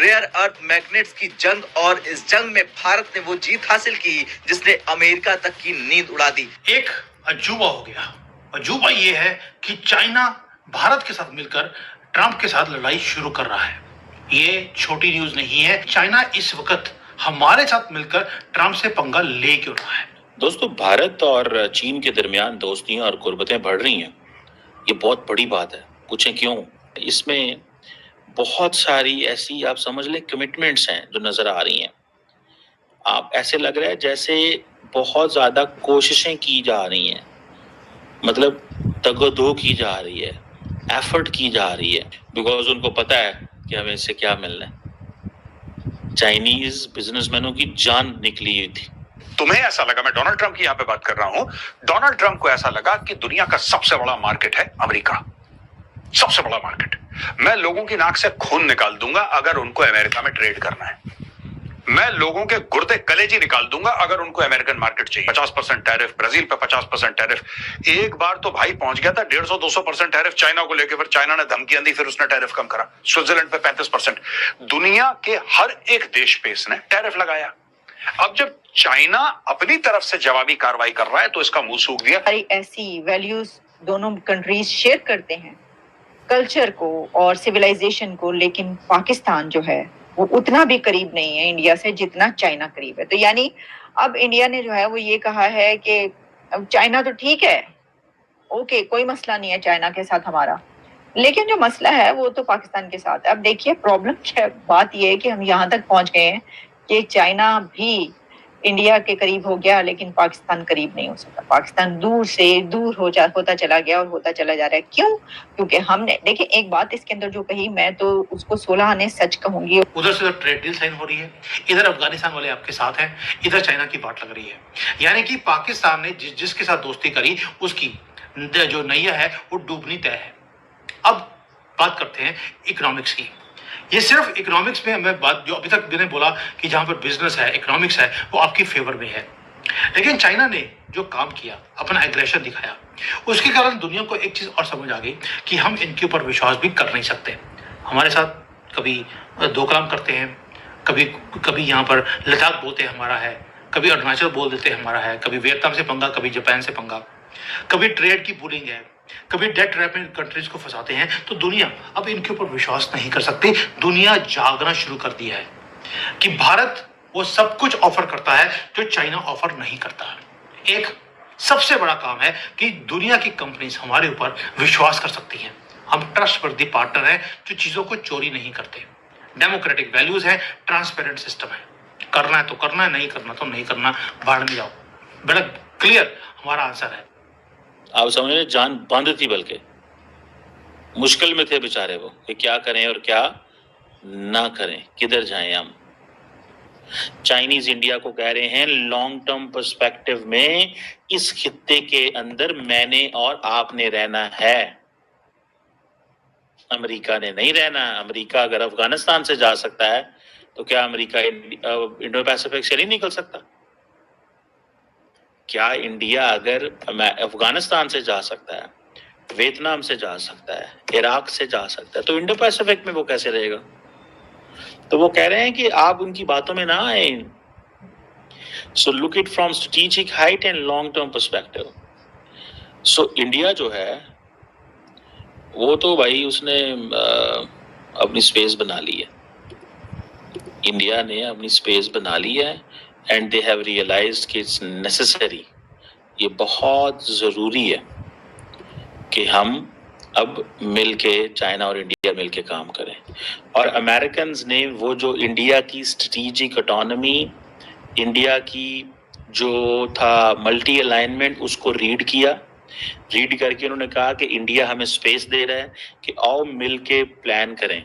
Rare earth magnets की जंग, और इस जंग में भारत ने वो जीत हासिल की जिसने अमेरिका तक की नींद उड़ा दी। एक अजूबा हो गया। अजूबा ये है कि चाइना भारत के साथ मिलकर ट्रंप के साथ लड़ाई शुरू कर रहा है। ये छोटी न्यूज नहीं है। चाइना इस वक्त हमारे साथ मिलकर ट्रंप से पंगा ले क्यों रहा है? दोस्तों, भारत और चीन के दरमियान दोस्तियां और कुर्बतें बढ़ रही हैं। ये बहुत बड़ी बात है। पूछें क्यों? इसमें बहुत सारी ऐसी, आप समझ लें, कमिटमेंट्स हैं जो नजर आ रही हैं। आप ऐसे लग रहा है जैसे बहुत ज्यादा कोशिशें की जा रही हैं, मतलब तगोदो की जा रही है, एफर्ट की जा रही है, बिकॉज उनको पता है कि हमें इससे क्या मिलना है। चाइनीज बिजनेसमैनों की जान निकली हुई थी। तुम्हें ऐसा लगा, मैं डोनाल्ड ट्रंप की यहां पे बात कर रहा हूं, डोनाल्ड ट्रंप को ऐसा लगा कि दुनिया का सबसे बड़ा मार्केट है अमेरिका, सबसे बड़ा मार्केट। मैं लोगों की नाक से खून निकाल दूंगा अगर उनको अमेरिका में ट्रेड करना है। मैं लोगों के गुर्दे कलेजी निकाल दूंगा अगर उनको अमेरिकन मार्केट चाहिए। 50% टैरिफ, ब्राजील पे 50% टैरिफ। एक बार तो भाई पहुंच गया था 150-200% टैरिफ चाइना को लेकर, फिर चाइना ने धमकियां दी, फिर उसने टैरिफ कम करा। स्विट्जरलैंड पे 35%। दुनिया के हर एक देश पे इसने टैरिफ लगाया। अब जब चाइना अपनी तरफ से जवाबी कार्रवाई कर रहा है तो इसका मुंह सूख दिया। ऐसी वैल्यूज दोनों कंट्रीज शेयर करते हैं, कल्चर को और सिविलाइजेशन को, लेकिन पाकिस्तान जो है वो उतना भी करीब नहीं है इंडिया से जितना चाइना करीब है। तो यानी अब इंडिया ने जो है वो ये कहा है कि अब चाइना तो ठीक है, ओके, कोई मसला नहीं है चाइना के साथ हमारा, लेकिन जो मसला है वो तो पाकिस्तान के साथ है। अब देखिए प्रॉब्लम क्या, बात ये है कि हम यहाँ तक पहुंच गए हैं कि चाइना भी इंडिया के करीब हो गया लेकिन पाकिस्तान करीब नहीं हो सकता। पाकिस्तान दूर से दूर होता चला गया और होता चला जा रहा है। क्यों? क्योंकि हमने, देखिए एक बात इसके अंदर जो कही, मैं तो उसको 16 आने सच कहूंगी। उधर से ट्रेड डील साइन हो रही है, इधर अफगानिस्तान वाले आपके साथ हैं, इधर चाइना की बात लग रही है। यानी कि पाकिस्तान ने जिसके साथ दोस्ती करी उसकी जो नैया है वो डूबनी तय है। अब बात करते हैं इकोनॉमिक्स की। ये सिर्फ इकोनॉमिक्स में मैं बात, जो अभी तक मैंने बोला कि जहां पर बिजनेस है, इकोनॉमिक्स है, वो आपकी फेवर में है। लेकिन चाइना ने जो काम किया, अपना एग्रेशन दिखाया, उसके कारण दुनिया को एक चीज और समझ आ गई कि हम इनके ऊपर विश्वास भी कर नहीं सकते। हमारे साथ कभी दो काम करते हैं, कभी कभी यहाँ पर लद्दाख बोलते हैं हमारा है, कभी अरुणाचल बोल देते हैं हमारा है, कभी वियतनाम से पंगा, कभी जापान से पंगा, कभी ट्रेड की पुलिंग है, कभी डेट ट्रैप में कंट्रीज को फंसाते हैं। तो दुनिया अब इनके ऊपर विश्वास नहीं कर सकती। दुनिया जागना शुरू कर दिया है कि भारत वो सब कुछ ऑफर करता है जो चाइना ऑफर नहीं करता। एक सबसे बड़ा काम है कि दुनिया की कंपनीज हमारे ऊपर विश्वास कर सकती हैं। हम ट्रस्टवर्दी पार्टनर हैं जो चीजों को चोरी नहीं करते। डेमोक्रेटिक वैल्यूज है, ट्रांसपेरेंट सिस्टम है। करना है तो करना है, नहीं करना तो नहीं करना, बाहर में जाओ। बड़ा क्लियर हमारा आंसर है। आप समझ रहे, जान बंद थी, बल्कि मुश्किल में थे बेचारे वो कि क्या करें और क्या ना करें, किधर जाएं हम। चाइनीज इंडिया को कह रहे हैं लॉन्ग टर्म पर्सपेक्टिव में इस खित्ते के अंदर मैंने और आपने रहना है, अमेरिका ने नहीं रहना। अमेरिका अगर अफगानिस्तान से जा सकता है तो क्या अमेरिका इंडो पैसिफिक से नहीं निकल सकता? क्या इंडिया अगर अफगानिस्तान से जा सकता है, वियतनाम से जा सकता है, इराक से जा सकता है, तो इंडो पैसिफिक में वो कैसे रहेगा? तो वो कह रहे हैं कि आप उनकी बातों में ना आए। So look it from strategic height and long term perspective. So India जो है वो तो भाई उसने अपनी स्पेस बना ली है। इंडिया ने अपनी स्पेस बना ली है एंड दे हैव रियलाइज्ड कि इट्स नेसेसरी, ये बहुत ज़रूरी है कि हम अब मिलके, चाइना और इंडिया मिलके काम करें। और अमेरिकन्स ने वो जो इंडिया की स्ट्रेटेजिक ऑटोनॉमी, इंडिया की जो था मल्टी अलाइनमेंट, उसको रीड किया। रीड करके उन्होंने कहा कि इंडिया हमें स्पेस दे रहा है कि आओ मिलके प्लान करें।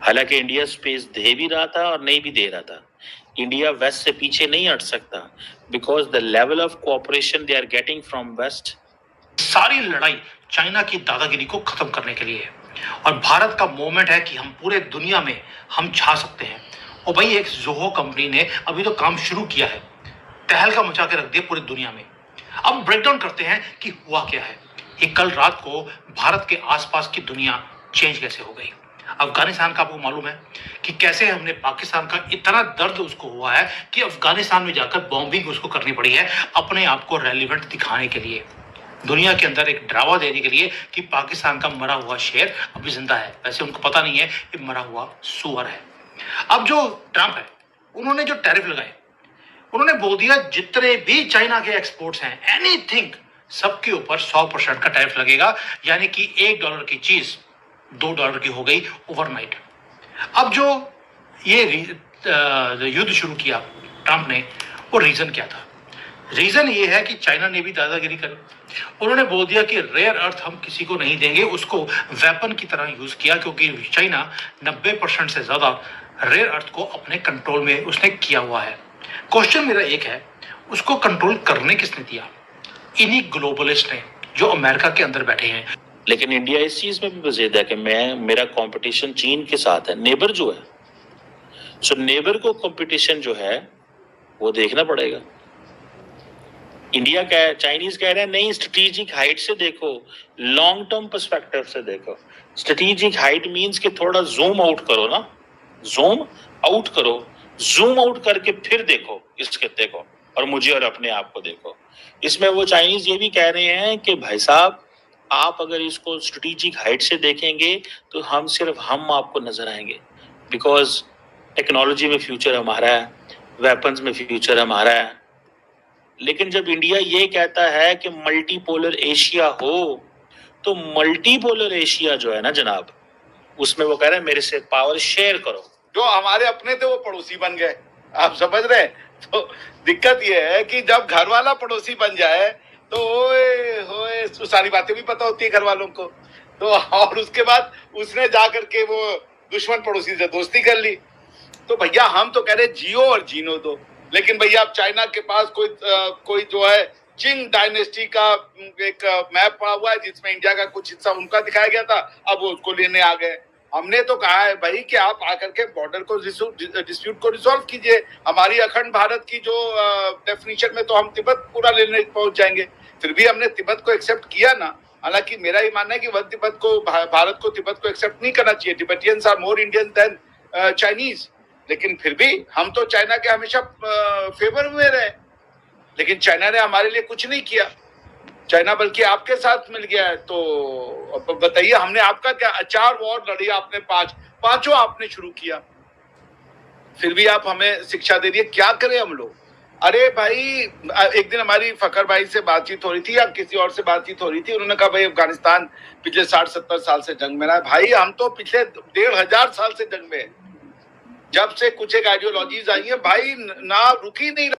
हालांकि इंडिया स्पेस दे भी रहा था और नहीं भी दे रहा था। इंडिया वेस्ट से पीछे नहीं हट सकता because the level of cooperation they are getting from west. सारी लड़ाई चाइना की दादागिरी को खत्म करने के लिए है और भारत का मोमेंट है कि हम पूरे दुनिया में हम छा सकते हैं। और भाई एक जोहो कंपनी ने अभी तो काम शुरू किया है, तहलका मचा के रख दिया पूरी दुनिया में। अब ब्रेकडाउन करते हैं कि हुआ क्या है, कि कल रात को भारत के आसपास की दुनिया चेंज कैसे हो गई। अफगानिस्तान का आपको मालूम है कि कैसे हमने पाकिस्तान का इतना दर्द उसको हुआ है कि अफगानिस्तान में जाकर बॉम्बिंग उसको करनी पड़ी है अपने आप को रेलिवेंट दिखाने के लिए, दुनिया के अंदर एक ड्रामा देने के लिए कि पाकिस्तान का मरा हुआ शेर अभी जिंदा है। वैसे उनको पता नहीं है कि मरा हुआ सुअर है। अब जो ट्रंप है उन्होंने जो टैरिफ लगाए, उन्होंने बोल दिया जितने भी चाइना के एक्सपोर्ट्स हैं एनीथिंग सबके ऊपर 100% का टैरिफ लगेगा, यानी कि $1 की चीज $2 की हो गई ओवरनाइट। अब जो ये युद्ध शुरू किया ट्रंप ने, वो रीजन क्या था? रीजन ये है कि चाइना ने भी दादागिरी करी। उन्होंने बोल दिया कि रेयर अर्थ हम किसी को नहीं देंगे, उसको वेपन की तरह यूज किया, क्योंकि चाइना 90% से ज्यादा रेयर अर्थ को अपने कंट्रोल में उसने किया हुआ है। क्वेश्चन मेरा एक है, उसको कंट्रोल करने किसने दिया? इन्हीं ग्लोबलिस्ट ने जो अमेरिका के अंदर बैठे हैं। लेकिन इंडिया इस चीज में भी वजीद है कि मेरा कंपटीशन चीन के साथ है, नेबर जो है। सो नेबर को कंपटीशन जो है वो देखना पड़ेगा। इंडिया चाइनीज कह रहे हैं नहीं, स्ट्रेटेजिक हाइट से देखो, लॉन्ग टर्म पर्सपेक्टिव से देखो। स्ट्रेटेजिक हाइट मींस कि थोड़ा जूम आउट करो ना, जूम आउट करो, जूम आउट करके फिर देखो इस खित्ते को और मुझे और अपने आप को देखो। इसमें वो चाइनीज ये भी कह रहे हैं कि भाई साहब आप अगर इसको स्ट्रेटेजिक हाइट से देखेंगे तो हम आपको नजर आएंगे, बिकॉज टेक्नोलॉजी में फ्यूचर हमारा है, वेपन्स में फ्यूचर हमारा है। लेकिन जब इंडिया ये कहता है कि मल्टीपोलर एशिया हो, तो मल्टीपोलर एशिया जो है ना जनाब, उसमें वो कह रहे हैं मेरे से पावर शेयर करो। जो हमारे अपने थे वो पड़ोसी बन गए, आप समझ रहे हैं? तो दिक्कत ये है कि जब घर वाला पड़ोसी बन जाए तो ओए होए तो सारी बातें भी पता होती है घर वालों को, तो और उसके बाद उसने जा करके वो दुश्मन पड़ोसी से दोस्ती कर ली। तो भैया हम तो कह रहे जियो और जीनो दो, लेकिन भैया अब चाइना के पास कोई जो है चिंग डायनेस्टी का एक मैप पड़ा हुआ है जिसमें इंडिया का कुछ हिस्सा उनका दिखाया गया था, अब वो उसको लेने आ गए। हमने तो कहा है भाई कि आप आकर के बॉर्डर को डिस्प्यूट को रिजॉल्व कीजिए। हमारी अखंड भारत की जो डेफिनेशन में तो हम तिब्बत पूरा लेने पहुंच जाएंगे, फिर भी हमने तिब्बत को एक्सेप्ट किया ना। हालांकि मेरा ये मानना है कि वन तिब्बत को भारत को तिब्बत को एक्सेप्ट नहीं करना चाहिए। Tibetans are more Indian than Chinese, लेकिन फिर भी हम तो चाइना के हमेशा फेवर में रहे, लेकिन चाइना ने हमारे लिए कुछ नहीं किया। चाइना बल्कि आपके साथ मिल गया है। तो बताइए हमने आपका क्या, 4 वॉर लड़ी आपने, पांचों आपने शुरू किया, फिर भी आप हमें शिक्षा दे दिए। क्या करें हम लोग? अरे भाई एक दिन हमारी फखर भाई से बातचीत हो रही थी या किसी और से बातचीत हो रही थी, उन्होंने कहा भाई अफगानिस्तान पिछले 60-70 साल से जंग में रहा है। भाई हम तो पिछले 1500 साल से जंग में, जब से कुछ एक आइडियोलॉजीज आई है भाई ना रुकी नहीं।